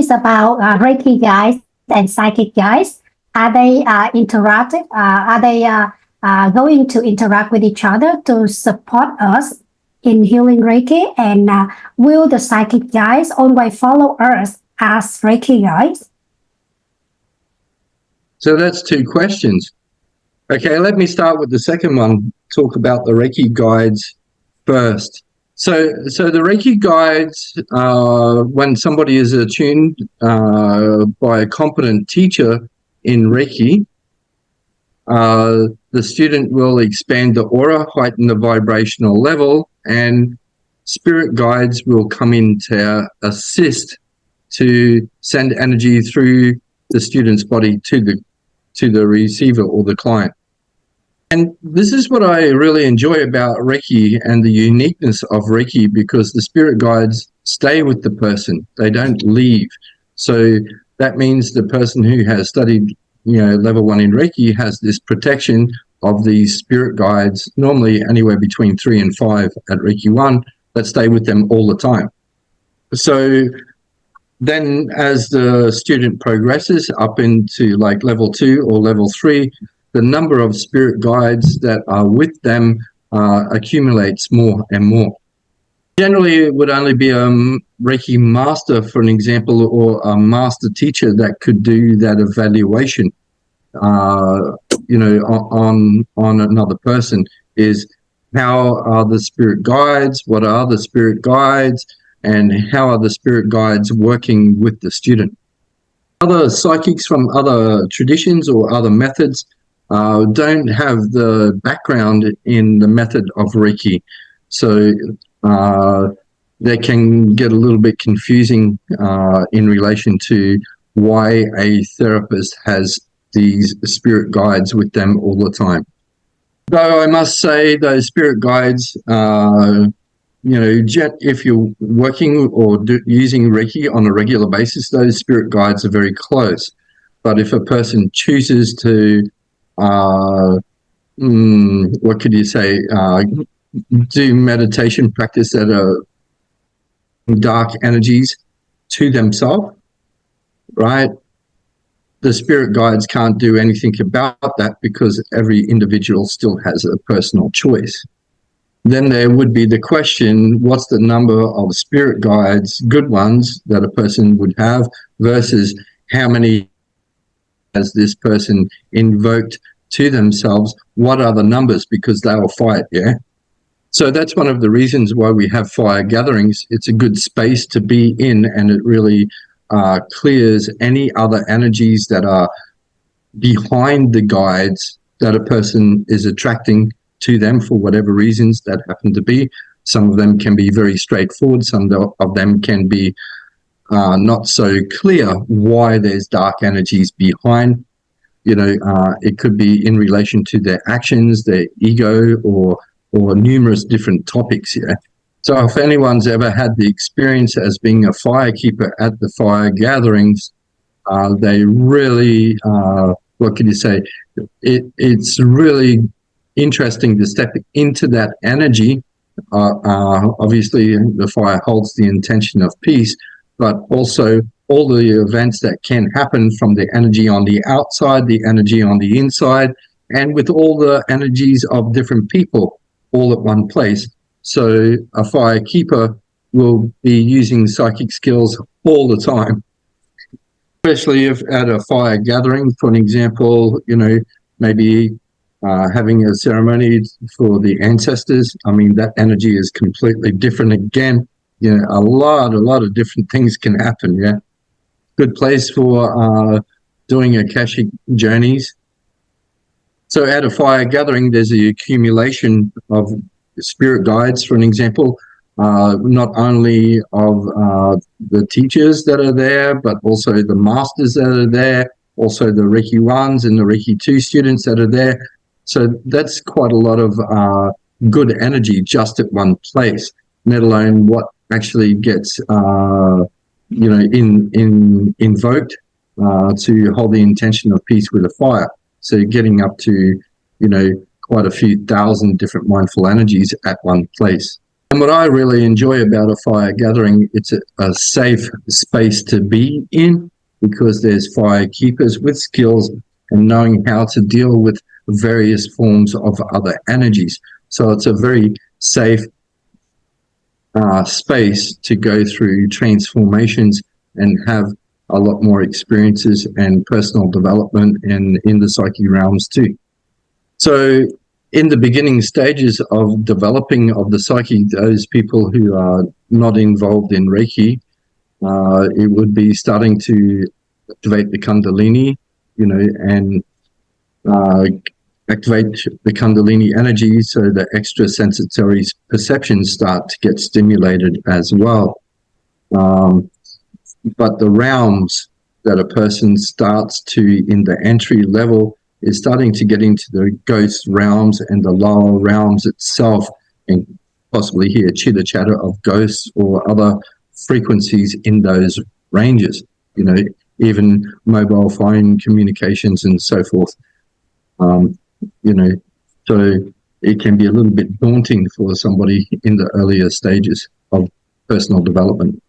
is about Reiki guides and psychic guides. Are they interactive? Are they going to interact with each other to support us in healing Reiki? And will the psychic guides always follow us as Reiki guides? So that's two questions. Okay, let me start with the second one, talk about the Reiki guides first. So the Reiki guides, when somebody is attuned by a competent teacher in Reiki, the student will expand the aura, heighten the vibrational level, and spirit guides will come in to assist to send energy through the student's body to the receiver or the client. And this is what I really enjoy about Reiki and the uniqueness of Reiki, because the spirit guides stay with the person. They don't leave. So that means the person who has studied, level 1 in Reiki has this protection of these spirit guides, normally anywhere between 3 and 5 at Reiki 1, that stay with them all the time. So then as the student progresses up into like level 2 or level 3, the number of spirit guides that are with them accumulates more and more. Generally, it would only be a Reiki master, for an example, or a master teacher that could do that evaluation, on another person. Is how are the spirit guides, what are the spirit guides, and how are the spirit guides working with the student. Other psychics from other traditions or other methods don't have the background in the method of Reiki. So they can get a little bit confusing in relation to why a therapist has these spirit guides with them all the time. Though I must say those spirit guides, if you're working or using Reiki on a regular basis, those spirit guides are very close. But if a person chooses to what could you say, do meditation practice that are dark energies to themselves, right? The spirit guides can't do anything about that, because every individual still has a personal choice. Then there would be the question, what's the number of spirit guides, good ones, that a person would have, versus how many has this person invoked to themselves? What are the numbers? Because they'll fight, yeah? So that's one of the reasons why we have fire gatherings. It's a good space to be in, and it really clears any other energies that are behind the guides that a person is attracting to them for whatever reasons that happen to be. Some of them can be very straightforward. Some of them can be not so clear why there's dark energies behind. It could be in relation to their actions, their ego, or numerous different topics here. So if anyone's ever had the experience as being a firekeeper at the fire gatherings, they really, what can you say, it's really interesting to step into that energy. Obviously, the fire holds the intention of peace, but also all the events that can happen from the energy on the outside, the energy on the inside, and with all the energies of different people all at one place. So a firekeeper will be using psychic skills all the time, especially if at a fire gathering, for an example, maybe having a ceremony for the ancestors. I mean, that energy is completely different again. A lot of different things can happen, yeah. Good place for doing Akashic journeys. So at a fire gathering, there's the accumulation of spirit guides, for an example, not only of the teachers that are there, but also the masters that are there, also the Reiki 1s and the Reiki 2 students that are there. So that's quite a lot of good energy just at one place, let alone what actually gets invoked to hold the intention of peace with a fire. So getting up to, quite a few thousand different mindful energies at one place. And what I really enjoy about a fire gathering, it's a safe space to be in, because there's fire keepers with skills and knowing how to deal with various forms of other energies. So it's a very safe space to go through transformations and have a lot more experiences and personal development and in the psyche realms too. So in the beginning stages of developing of the psyche, those people who are not involved in Reiki, it would be starting to activate the Kundalini, and activate the Kundalini energy, so the extrasensory perceptions start to get stimulated as well. But the realms that a person starts to, in the entry level, is starting to get into the ghost realms and the lower realms itself, and possibly hear chitter chatter of ghosts or other frequencies in those ranges, even mobile phone communications and so forth. So it can be a little bit daunting for somebody in the earlier stages of personal development.